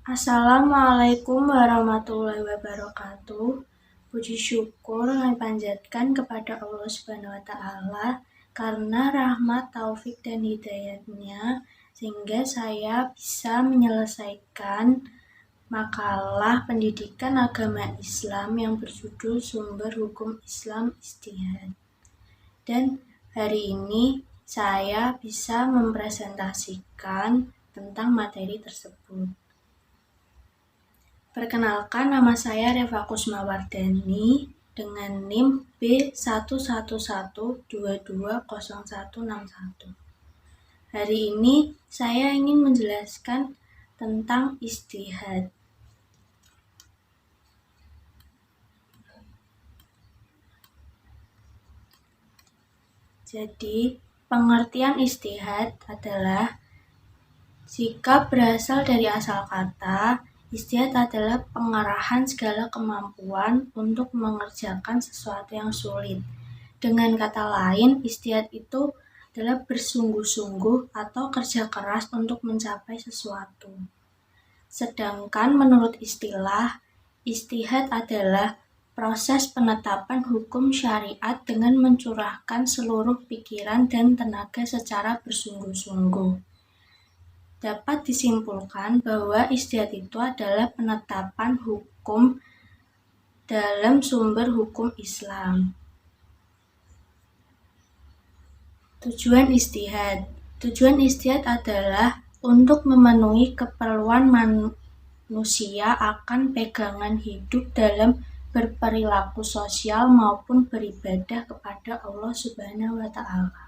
Assalamualaikum warahmatullahi wabarakatuh. Puji syukur kami panjatkan kepada Allah Subhanahu wa Ta'ala karena rahmat, taufik, dan hidayatnya sehingga saya bisa menyelesaikan makalah pendidikan agama Islam yang berjudul Sumber Hukum Islam Ijtihad. Dan hari ini saya bisa mempresentasikan tentang materi tersebut. Perkenalkan, nama saya Reva Kusmawardani dengan NIM B111220161. Hari ini saya ingin menjelaskan tentang ijtihad. Jadi, pengertian ijtihad adalah sikap berasal dari asal kata. Ijtihad adalah pengerahan segala kemampuan untuk mengerjakan sesuatu yang sulit. Dengan kata lain, ijtihad itu adalah bersungguh-sungguh atau kerja keras untuk mencapai sesuatu. Sedangkan menurut istilah, ijtihad adalah proses penetapan hukum syariat dengan mencurahkan seluruh pikiran dan tenaga secara bersungguh-sungguh. Dapat disimpulkan bahwa ijtihad itu adalah penetapan hukum dalam sumber hukum Islam. Tujuan ijtihad adalah untuk memenuhi keperluan manusia akan pegangan hidup dalam berperilaku sosial maupun beribadah kepada Allah Subhanahu wa Ta'ala.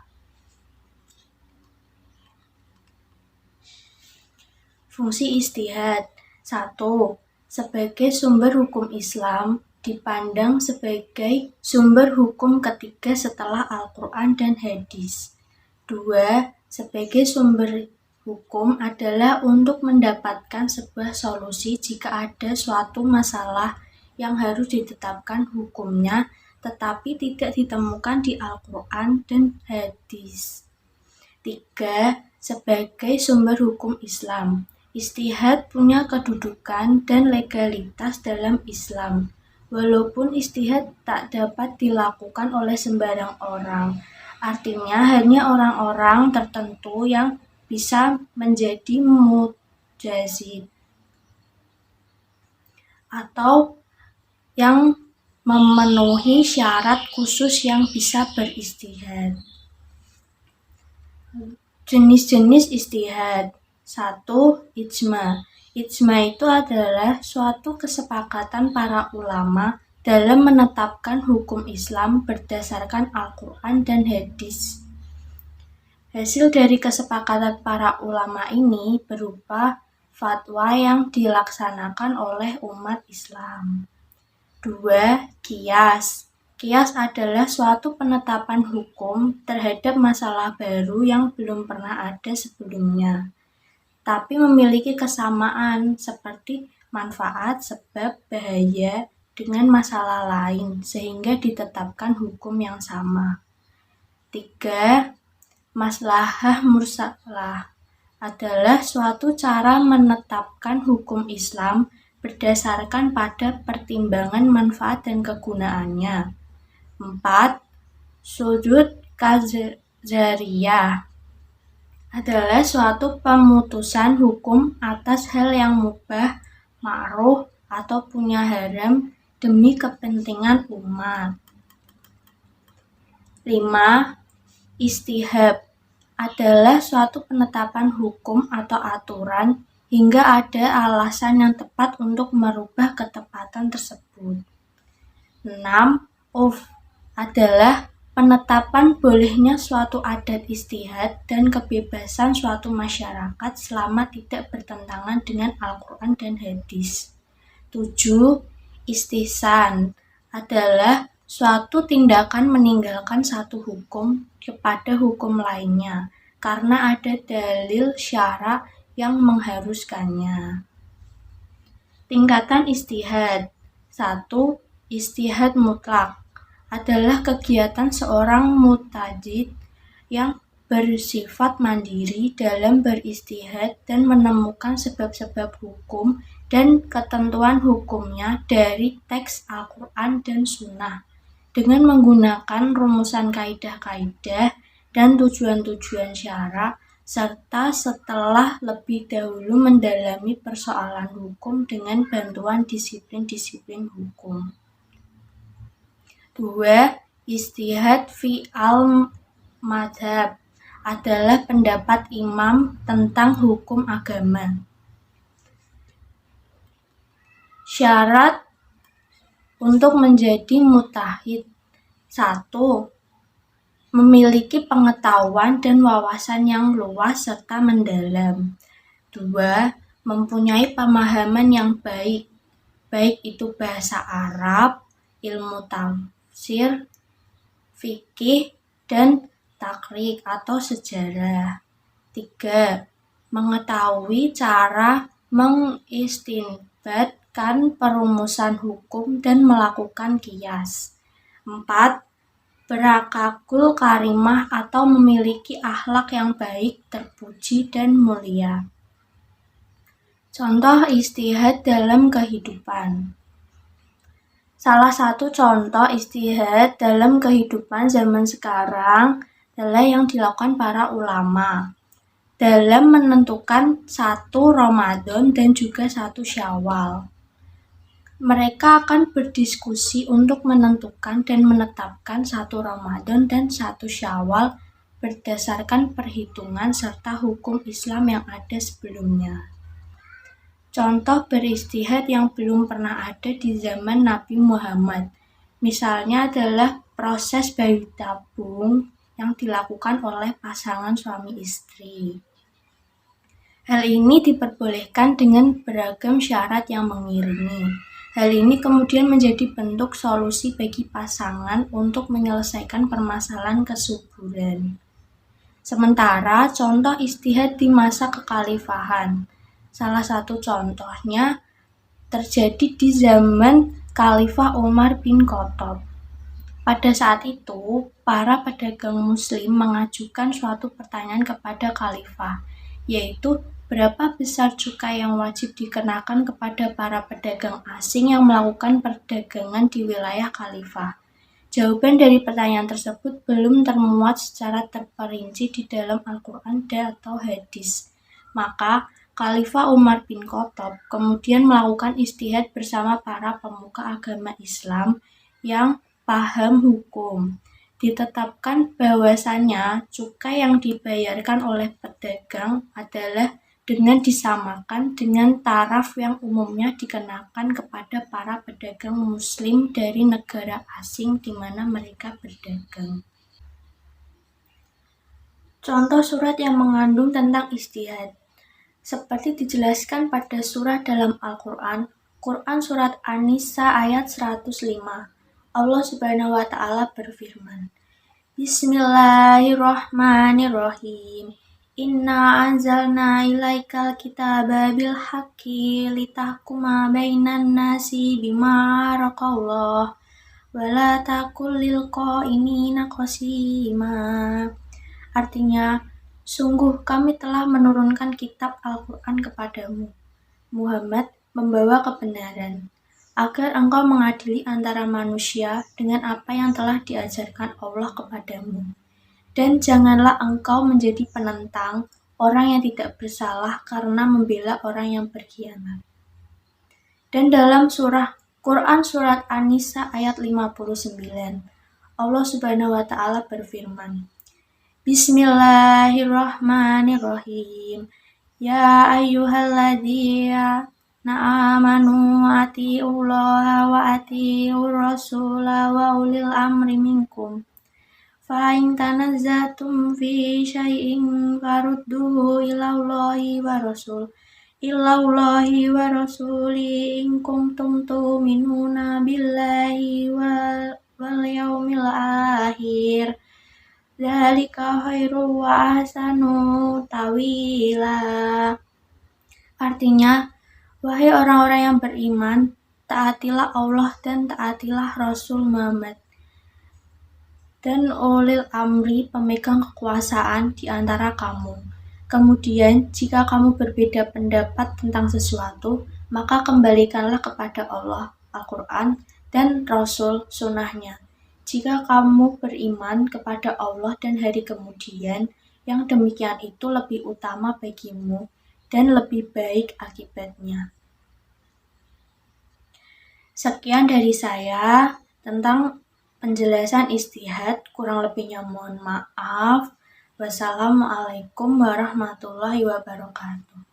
Fungsi ijtihad. 1. Sebagai sumber hukum Islam dipandang sebagai sumber hukum ketiga setelah Al-Quran dan Hadis. 2. Sebagai sumber hukum adalah untuk mendapatkan sebuah solusi jika ada suatu masalah yang harus ditetapkan hukumnya tetapi tidak ditemukan di Al-Quran dan Hadis. 3. Sebagai sumber hukum Islam. Ijtihad punya kedudukan dan legalitas dalam Islam. Walaupun ijtihad tak dapat dilakukan oleh sembarang orang, artinya hanya orang-orang tertentu yang bisa menjadi mujtahid atau yang memenuhi syarat khusus yang bisa berijtihad. Jenis-jenis ijtihad. 1. Ijma. Ijma itu adalah suatu kesepakatan para ulama dalam menetapkan hukum Islam berdasarkan Al-Quran dan Hadis. Hasil dari kesepakatan para ulama ini berupa fatwa yang dilaksanakan oleh umat Islam. 2. Qiyas. Qiyas adalah suatu penetapan hukum terhadap masalah baru yang belum pernah ada sebelumnya, tapi memiliki kesamaan seperti manfaat, sebab, bahaya dengan masalah lain sehingga ditetapkan hukum yang sama. 3. Maslahah mursalah adalah suatu cara menetapkan hukum Islam berdasarkan pada pertimbangan manfaat dan kegunaannya. 4. Sudud qadariyah adalah suatu pemutusan hukum atas hal yang mubah, makruh, atau punya haram demi kepentingan umat. 5. Ijtihad adalah suatu penetapan hukum atau aturan hingga ada alasan yang tepat untuk merubah ketepatan tersebut. 6. Urf adalah penetapan bolehnya suatu adat ijtihad dan kebebasan suatu masyarakat selama tidak bertentangan dengan Al-Quran dan Hadis. 7. Istihsan adalah suatu tindakan meninggalkan satu hukum kepada hukum lainnya karena ada dalil syara yang mengharuskannya. Tingkatan ijtihad. 1. Ijtihad mutlak adalah kegiatan seorang mujtahid yang bersifat mandiri dalam beristihad dan menemukan sebab-sebab hukum dan ketentuan hukumnya dari teks Al-Quran dan Sunnah dengan menggunakan rumusan kaidah-kaidah dan tujuan-tujuan syara, serta setelah lebih dahulu mendalami persoalan hukum dengan bantuan disiplin-disiplin hukum. 2. Ijtihad fi al-madhab adalah pendapat imam tentang hukum agama. Syarat untuk menjadi mujtahid: 1. Memiliki pengetahuan dan wawasan yang luas serta mendalam. 2. Mempunyai pemahaman yang baik itu bahasa Arab, ilmu tafsir, fikih, dan takrib atau sejarah. 3. Mengetahui cara mengistinbatkan perumusan hukum dan melakukan qiyas. 4. Berakhlakul karimah atau memiliki akhlak yang baik, terpuji, dan mulia. Contoh ijtihad dalam kehidupan. Salah satu contoh ijtihad dalam kehidupan zaman sekarang adalah yang dilakukan para ulama dalam menentukan 1 Ramadan dan juga 1 Syawal. Mereka akan berdiskusi untuk menentukan dan menetapkan 1 Ramadan dan 1 Syawal berdasarkan perhitungan serta hukum Islam yang ada sebelumnya. Contoh beristihad yang belum pernah ada di zaman Nabi Muhammad, misalnya adalah proses bayi tabung yang dilakukan oleh pasangan suami istri. Hal ini diperbolehkan dengan beragam syarat yang mengiringi. Hal ini kemudian menjadi bentuk solusi bagi pasangan untuk menyelesaikan permasalahan kesuburan. Sementara contoh ijtihad di masa kekhalifahan. Salah satu contohnya terjadi di zaman Khalifah Umar bin Khattab. Pada saat itu, para pedagang muslim mengajukan suatu pertanyaan kepada Khalifah, yaitu berapa besar cukai yang wajib dikenakan kepada para pedagang asing yang melakukan perdagangan di wilayah Khalifah. Jawaban dari pertanyaan tersebut belum termuat secara terperinci di dalam Al-Quran atau hadis. Maka Khalifah Umar bin Khattab kemudian melakukan ijtihad bersama para pemuka agama Islam yang paham hukum. Ditetapkan bahwasannya cukai yang dibayarkan oleh pedagang adalah dengan disamakan dengan taraf yang umumnya dikenakan kepada para pedagang muslim dari negara asing di mana mereka berdagang. Contoh surat yang mengandung tentang ijtihad. Seperti dijelaskan pada surah dalam Al-Quran, Surat An-Nisa ayat 105. Allah Subhanahu wa Ta'ala berfirman, Bismillahirrahmanirrahim. Inna anzalna ilaikal kitaba bil haqqi litahkuma bainan nasi bima araqallah wa la takul lil qainina qasima. Artinya, sungguh kami telah menurunkan kitab Al-Quran kepadamu, Muhammad, membawa kebenaran, agar engkau mengadili antara manusia dengan apa yang telah diajarkan Allah kepadamu. Dan janganlah engkau menjadi penentang orang yang tidak bersalah karena membela orang yang berkhianat. Dan dalam Quran surat An-Nisa ayat 59, Allah Subhanahu wa Ta'ala berfirman, Bismillahirrahmanirrahim. Ya ayyuhalladzina amanu atiullaha wa atiur rasula wa ulil amri minkum. Fa in tanazzatum fi syai'in farudduhu ilallahi wa rasuli in kuntum tu'minuna billahi wal yaumil akhir. Dzalika khairu wa ahsanu tawila. Artinya, wahai orang-orang yang beriman, taatilah Allah dan taatilah Rasul Muhammad. dan ulil amri pemegang kekuasaan di antara kamu. Kemudian, jika kamu berbeda pendapat tentang sesuatu, maka kembalikanlah kepada Allah, Al-Quran, dan Rasul sunnahnya. Jika kamu beriman kepada Allah dan hari kemudian, yang demikian itu lebih utama bagimu dan lebih baik akibatnya. Sekian dari saya tentang penjelasan ijtihad, kurang lebihnya mohon maaf. Wassalamualaikum warahmatullahi wabarakatuh.